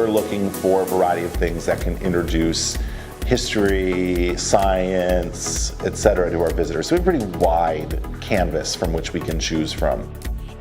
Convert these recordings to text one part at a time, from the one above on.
we're looking for a variety of things that can introduce history, science, etc. to our visitors. So we have a pretty wide canvas from which we can choose from.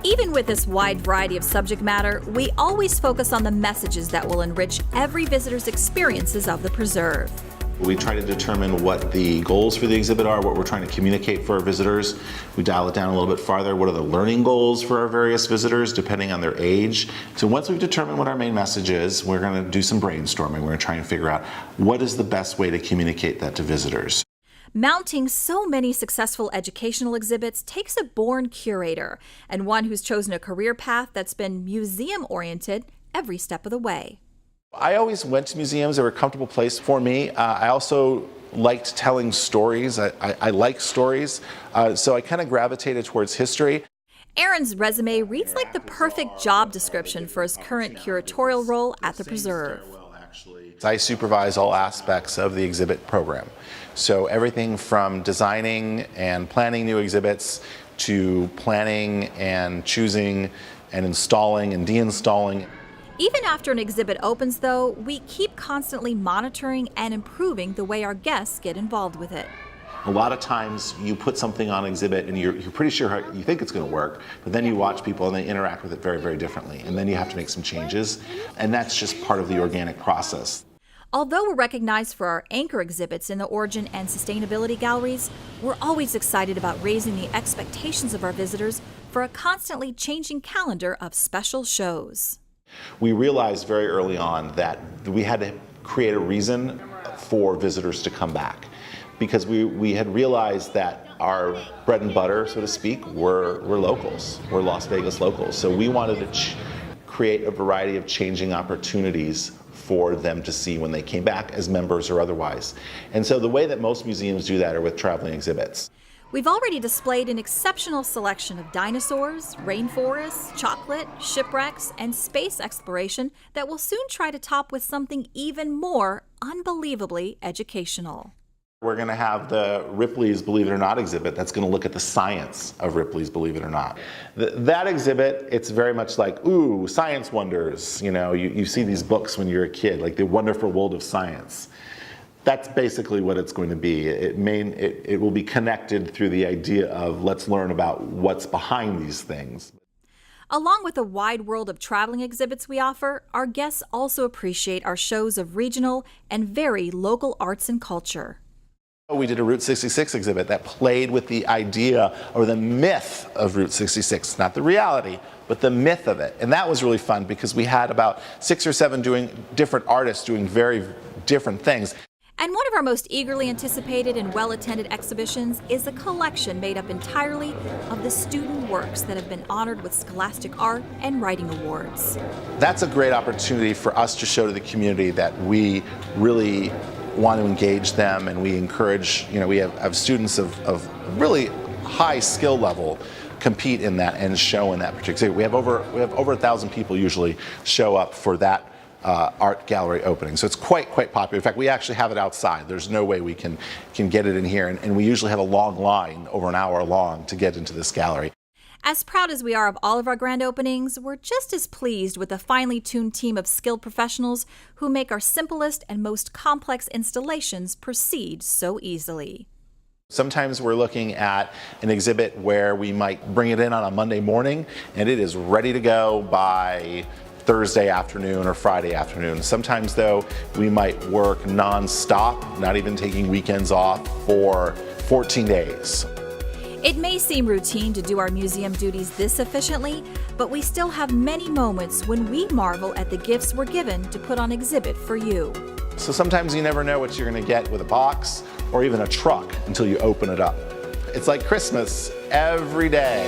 Even with this wide variety of subject matter, we always focus on the messages that will enrich every visitor's experiences of the preserve. We try to determine what the goals for the exhibit are, what we're trying to communicate for our visitors. We dial it down a little bit farther. What are the learning goals for our various visitors, depending on their age? So once we've determined what our main message is, we're going to do some brainstorming. We're going to try and figure out what is the best way to communicate that to visitors. Mounting so many successful educational exhibits takes a born curator and one who's chosen a career path that's been museum-oriented every step of the way. I always went to museums. They were a comfortable place for me. I also liked telling stories. I like stories, so I kind of gravitated towards history. Aaron's resume reads like the perfect job description for his current curatorial role at the Preserve. I supervise all aspects of the exhibit program. So everything from designing and planning new exhibits to planning and choosing and installing and deinstalling. Even after an exhibit opens, though, we keep constantly monitoring and improving the way our guests get involved with it. A lot of times you put something on exhibit and you're pretty sure you think it's going to work, but then you watch people and they interact with it very, very differently. And then you have to make some changes, and that's just part of the organic process. Although we're recognized for our anchor exhibits in the Origin and Sustainability galleries, we're always excited about raising the expectations of our visitors for a constantly changing calendar of special shows. We realized very early on that we had to create a reason for visitors to come back, because we had realized that our bread and butter, so to speak, were locals. We're Las Vegas locals. So we wanted to create a variety of changing opportunities for them to see when they came back, as members or otherwise. And so the way that most museums do that are with traveling exhibits. We've already displayed an exceptional selection of dinosaurs, rainforests, chocolate, shipwrecks, and space exploration that will soon try to top with something even more unbelievably educational. We're going to have the Ripley's Believe It or Not exhibit that's going to look at the science of Ripley's Believe It or Not. That exhibit, it's very much like, ooh, science wonders. You know, you see these books when you're a kid, like The Wonderful World of Science. That's basically what it's going to be. It will be connected through the idea of let's learn about what's behind these things. Along with the wide world of traveling exhibits we offer, our guests also appreciate our shows of regional and very local arts and culture. We did a Route 66 exhibit that played with the idea or the myth of Route 66, not the reality, but the myth of it. And that was really fun because we had about 6 or 7 different artists doing very different things. And one of our most eagerly anticipated and well-attended exhibitions is a collection made up entirely of the student works that have been honored with Scholastic Art and Writing Awards. That's a great opportunity for us to show to the community that we really want to engage them, and we encourage, we have students of really high skill level compete in that and show in that particular. We have over 1,000 people usually show up for that art gallery opening. So it's quite popular. In fact, we actually have it outside. There's no way we can get it in here, and we usually have a long line, over an hour long, to get into this gallery. As proud as we are of all of our grand openings, we're just as pleased with the finely tuned team of skilled professionals who make our simplest and most complex installations proceed so easily. Sometimes we're looking at an exhibit where we might bring it in on a Monday morning and it is ready to go by Thursday afternoon or Friday afternoon. Sometimes, though, we might work non-stop, not even taking weekends off, for 14 days. It may seem routine to do our museum duties this efficiently, but we still have many moments when we marvel at the gifts we're given to put on exhibit for you. So sometimes you never know what you're going to get with a box or even a truck until you open it up. It's like Christmas every day.